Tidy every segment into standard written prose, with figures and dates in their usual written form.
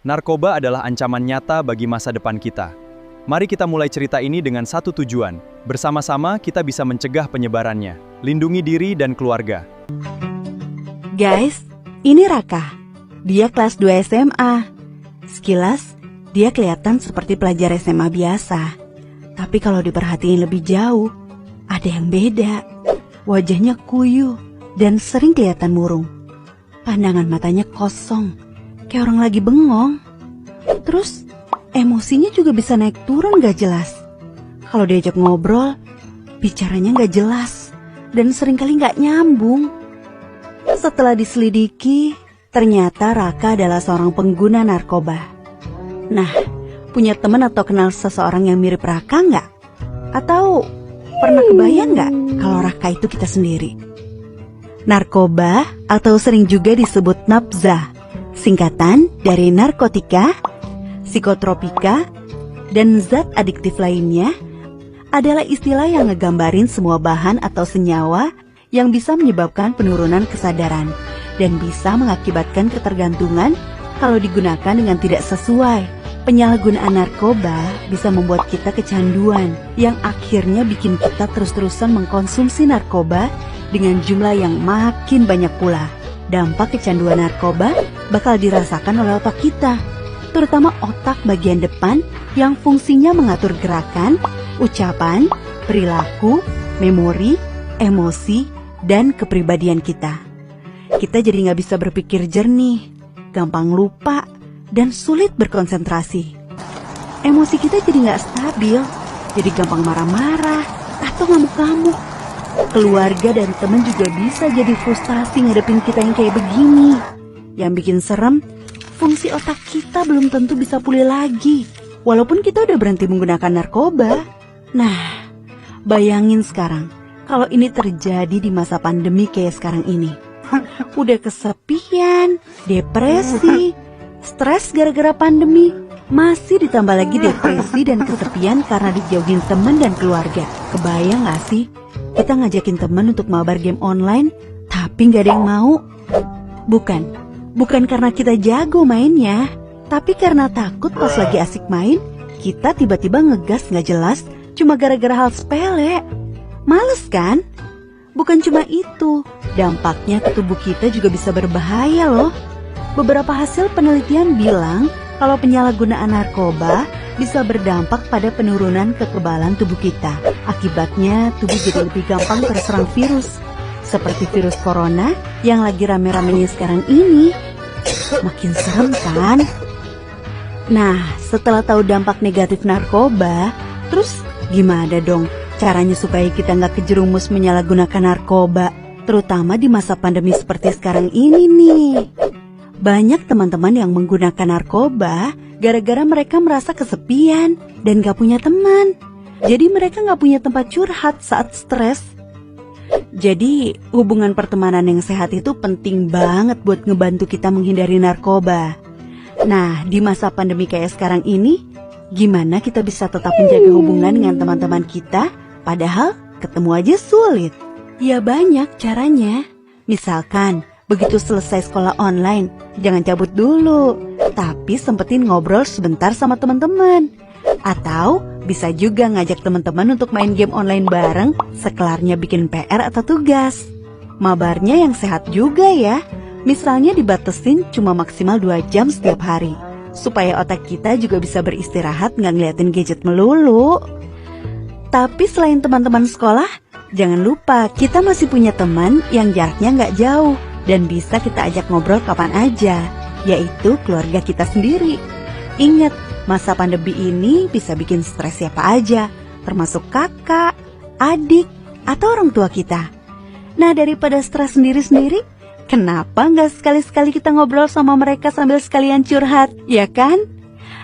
Narkoba adalah ancaman nyata bagi masa depan kita. Mari kita mulai cerita ini dengan satu tujuan. Bersama-sama kita bisa mencegah penyebarannya, lindungi diri dan keluarga. Guys, ini Raka. Dia kelas 2 SMA. Sekilas, dia kelihatan seperti pelajar SMA biasa. Tapi kalau diperhatiin lebih jauh, ada yang beda. Wajahnya kuyuh dan sering kelihatan murung. Pandangan matanya kosong, kayak orang lagi bengong. Terus, emosinya juga bisa naik turun gak jelas. Kalau diajak ngobrol, bicaranya gak jelas dan seringkali gak nyambung. Setelah diselidiki, ternyata Raka adalah seorang pengguna narkoba. Nah, punya teman atau kenal seseorang yang mirip Raka nggak? Atau pernah kebayang nggak kalau Raka itu kita sendiri? Narkoba atau sering juga disebut nafza, singkatan dari narkotika, psikotropika, dan zat adiktif lainnya, adalah istilah yang ngegambarin semua bahan atau senyawa yang bisa menyebabkan penurunan kesadaran dan bisa mengakibatkan ketergantungan kalau digunakan dengan tidak sesuai. Penyalahgunaan narkoba bisa membuat kita kecanduan yang akhirnya bikin kita terus-terusan mengkonsumsi narkoba dengan jumlah yang makin banyak pula. Dampak kecanduan narkoba bakal dirasakan oleh otak kita, terutama otak bagian depan yang fungsinya mengatur gerakan, ucapan, perilaku, memori, emosi, dan kepribadian kita. Kita jadi nggak bisa berpikir jernih, gampang lupa, dan sulit berkonsentrasi. Emosi kita jadi nggak stabil, jadi gampang marah-marah atau ngamuk-ngamuk. Keluarga dan teman juga bisa jadi frustasi ngadepin kita yang kayak begini. Yang bikin serem, fungsi otak kita belum tentu bisa pulih lagi, walaupun kita udah berhenti menggunakan narkoba. Nah, bayangin sekarang, kalau ini terjadi di masa pandemi kayak sekarang ini. Udah kesepian, depresi, stres gara-gara pandemi, masih ditambah lagi depresi dan kesepian karena dijauhin teman dan keluarga. Kebayang gak sih? Kita ngajakin teman untuk mabar game online, tapi gak ada yang mau. Bukan karena kita jago mainnya, tapi karena takut pas lagi asik main, kita tiba-tiba ngegas gak jelas cuma gara-gara hal sepele. Males kan? Bukan cuma itu, dampaknya ke tubuh kita juga bisa berbahaya loh. Beberapa hasil penelitian bilang kalau penyalahgunaan narkoba bisa berdampak pada penurunan kekebalan tubuh kita. Akibatnya tubuh jadi lebih gampang terserang virus, seperti virus corona yang lagi rame-ramenya sekarang ini. Makin serem kan? Nah, setelah tahu dampak negatif narkoba, terus gimana dong caranya supaya kita nggak kejerumus menyalahgunakan narkoba, terutama di masa pandemi seperti sekarang ini nih? Banyak teman-teman yang menggunakan narkoba gara-gara mereka merasa kesepian dan gak punya teman. Jadi mereka gak punya tempat curhat saat stres. Jadi hubungan pertemanan yang sehat itu penting banget buat ngebantu kita menghindari narkoba. Nah, di masa pandemi kayak sekarang ini, gimana kita bisa tetap menjaga hubungan dengan teman-teman kita, padahal ketemu aja sulit? Ya banyak caranya. Misalkan, begitu selesai sekolah online, jangan cabut dulu, tapi sempetin ngobrol sebentar sama teman-teman. Atau bisa juga ngajak teman-teman untuk main game online bareng sekelarnya bikin PR atau tugas. Mabarnya yang sehat juga ya, misalnya dibatesin cuma maksimal 2 jam setiap hari, supaya otak kita juga bisa beristirahat nggak ngeliatin gadget melulu. Tapi selain teman-teman sekolah, jangan lupa kita masih punya teman yang jaraknya nggak jauh dan bisa kita ajak ngobrol kapan aja, yaitu keluarga kita sendiri. Ingat, masa pandemi ini bisa bikin stres siapa aja, termasuk kakak, adik, atau orang tua kita. Nah, daripada stres sendiri-sendiri, kenapa nggak sekali-sekali kita ngobrol sama mereka sambil sekalian curhat, ya kan?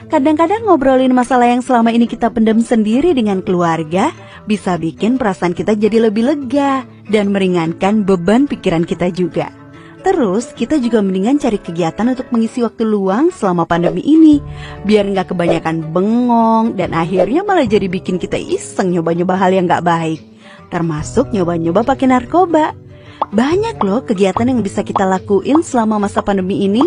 Kadang-kadang ngobrolin masalah yang selama ini kita pendam sendiri dengan keluarga bisa bikin perasaan kita jadi lebih lega dan meringankan beban pikiran kita juga. Terus kita juga mendingan cari kegiatan untuk mengisi waktu luang selama pandemi ini, biar nggak kebanyakan bengong dan akhirnya malah jadi bikin kita iseng nyoba-nyoba hal yang nggak baik, termasuk nyoba-nyoba pakai narkoba. Banyak loh kegiatan yang bisa kita lakuin selama masa pandemi ini.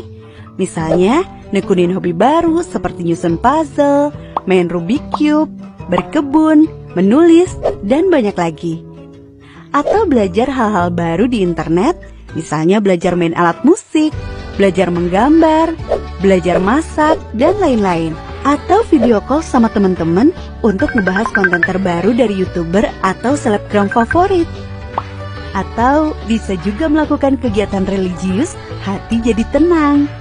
Misalnya, nekunin hobi baru seperti nyusun puzzle, main Rubik Cube, berkebun, menulis, dan banyak lagi. Atau belajar hal-hal baru di internet, misalnya belajar main alat musik, belajar menggambar, belajar masak, dan lain-lain. Atau video call sama teman-teman untuk ngebahas konten terbaru dari YouTuber atau selebgram favorit. Atau bisa juga melakukan kegiatan religius, hati jadi tenang.